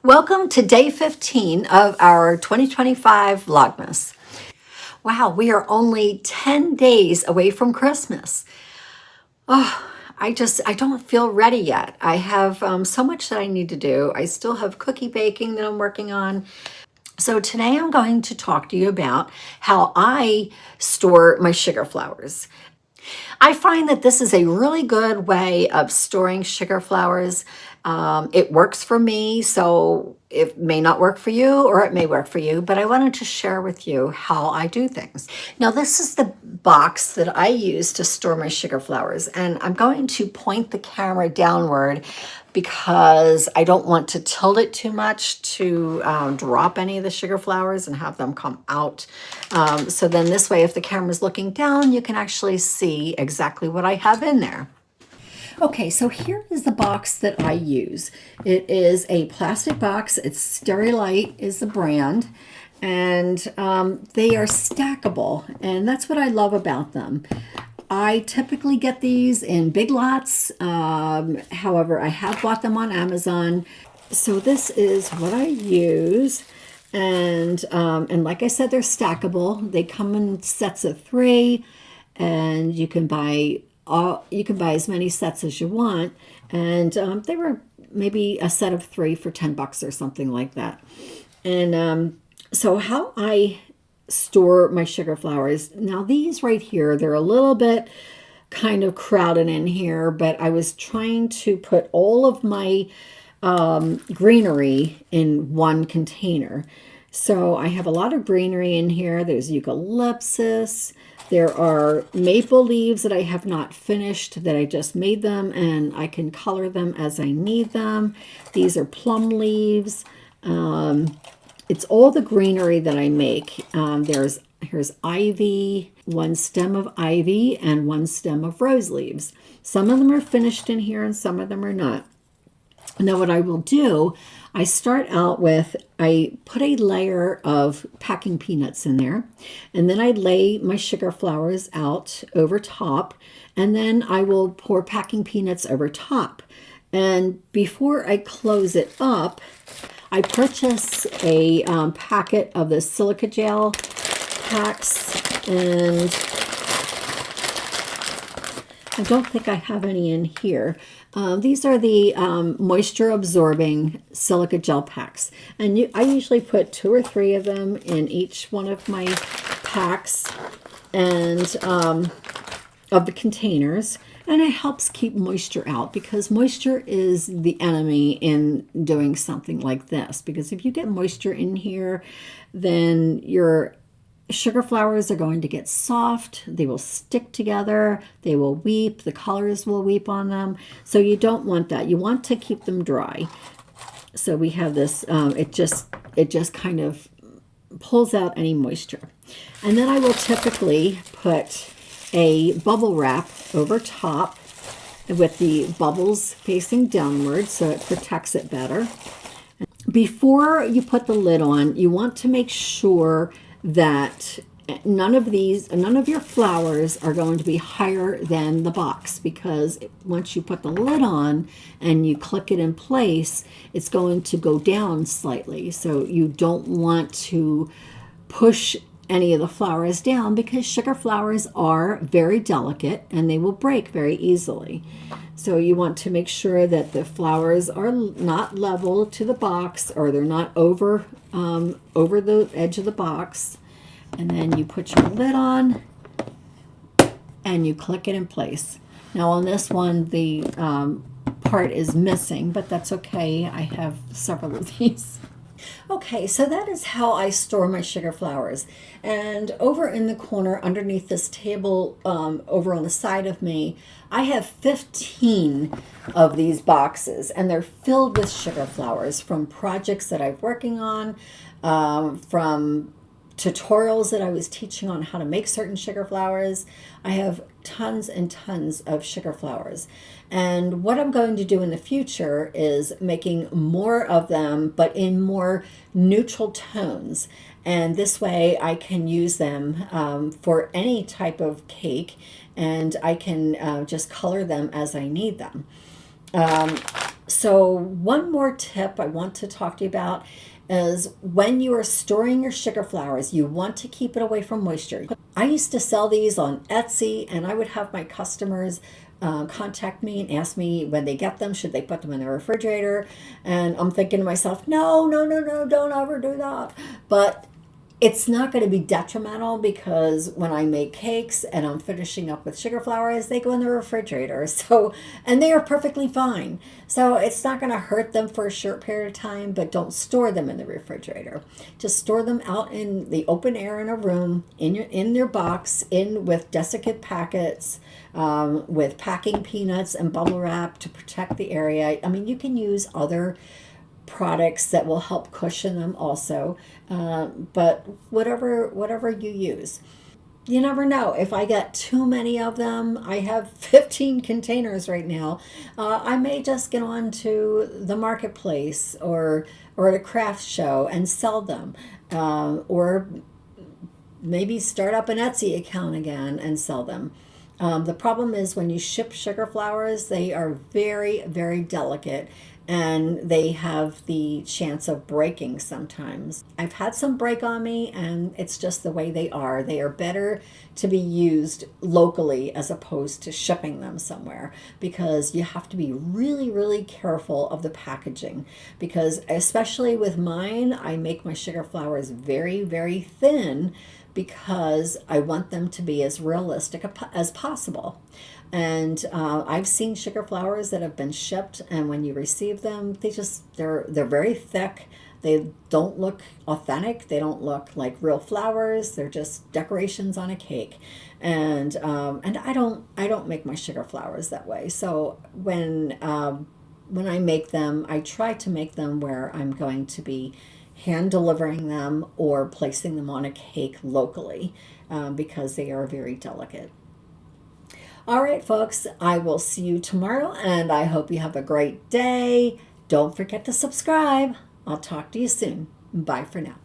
Welcome to day 15 of our 2025 Vlogmas. Wow, we are only 10 days away from Christmas. Oh, I don't feel ready yet. I have so much that I need to do. I still have cookie baking that I'm working on. So today I'm going to talk to you about how I store my sugar flowers. I find that this is a really good way of storing sugar flowers. It works for me, so it may not work for you or it may work for you, but I wanted to share with you how I do things. Now, this is the box that I use to store my sugar flowers, and I'm going to point the camera downward because I don't want to tilt it too much to drop any of the sugar flowers and have them come out. So then this way, if the camera's looking down, you can actually see exactly what I have in there. Okay, so here is the box that I use. It is a plastic box. It's Sterilite is the brand, and they are stackable, and that's what I love about them. I typically get these in Big Lots. However, I have bought them on Amazon. So this is what I use. And like I said, they're stackable. They come in sets of 3, and you can buy as many sets as you want. And they were maybe a set of 3 for $10 or something like that. And so how I store my sugar flowers. Now these right here, they're a little bit kind of crowded in here, but I was trying to put all of my greenery in one container. So I have a lot of greenery in here. There's eucalyptus. There are maple leaves that I have not finished, that I just made them, and I can color them as I need them. These are plum leaves. It's all the greenery that I make. Here's ivy, 1 stem of ivy, and 1 stem of rose leaves. Some of them are finished in here and some of them are not. Now what I will do, I start out with, I put a layer of packing peanuts in there, and then I lay my sugar flowers out over top, and then I will pour packing peanuts over top. And before I close it up, I purchase a packet of the silica gel packs, and I don't think I have any in here. These are the moisture absorbing silica gel packs, and I usually put 2 or 3 of them in each one of my packs and of the containers. And it helps keep moisture out, because moisture is the enemy in doing something like this. Because if you get moisture in here, then your sugar flowers are going to get soft. They will stick together. They will weep. The colors will weep on them. So you don't want that. You want to keep them dry. So we have this, it just kind of pulls out any moisture. And then I will typically put a bubble wrap over top with the bubbles facing downward, so it protects it better. Before you put the lid on, you want to make sure that none of your flowers are going to be higher than the box, because once you put the lid on and you click it in place, it's going to go down slightly. So you don't want to push any of the flowers down, because sugar flowers are very delicate and they will break very easily. So you want to make sure that the flowers are not level to the box, or they're not over the edge of the box. And then you put your lid on and you click it in place. Now on this one, the part is missing, but that's okay. I have several of these. Okay, so that is how I store my sugar flowers. And over in the corner underneath this table, over on the side of me, I have 15 of these boxes, and they're filled with sugar flowers from projects that I'm working on, from tutorials that I was teaching on how to make certain sugar flowers. I have tons and tons of sugar flowers. And what I'm going to do in the future is making more of them, but in more neutral tones. And this way I can use them for any type of cake, and I can just color them as I need them. So one more tip I want to talk to you about is when you are storing your sugar flowers, you want to keep it away from moisture. I used to sell these on Etsy, and I would have my customers contact me and ask me when they get them, should they put them in the refrigerator? And I'm thinking to myself, no, no, no, no, don't ever do that. But it's not going to be detrimental because when I make cakes and I'm finishing up with sugar flowers, they go in the refrigerator. So, and they are perfectly fine. So it's not going to hurt them for a short period of time, but don't store them in the refrigerator. Just store them out in the open air in a room, in their box, in with desiccant packets, with packing peanuts and bubble wrap to protect the area. I mean, you can use other products that will help cushion them also, but whatever you use. You never know. If I get too many of them, I have 15 containers right now. I may just get on to the marketplace or at a craft show and sell them, or maybe start up an Etsy account again and sell them. The problem is when you ship sugar flowers, they are very, very delicate and they have the chance of breaking sometimes. I've had some break on me, and it's just the way they are. They are better to be used locally as opposed to shipping them somewhere, because you have to be really, really careful of the packaging. Because especially with mine, I make my sugar flowers very, very thin because I want them to be as realistic as possible. And I've seen sugar flowers that have been shipped, and when you receive them, they're very thick. They don't look authentic. They don't look like real flowers. They're just decorations on a cake. And I don't make my sugar flowers that way. So when I make them, I try to make them where I'm going to be hand delivering them or placing them on a cake locally, because they are very delicate. All right, folks, I will see you tomorrow, and I hope you have a great day. Don't forget to subscribe. I'll talk to you soon. Bye for now.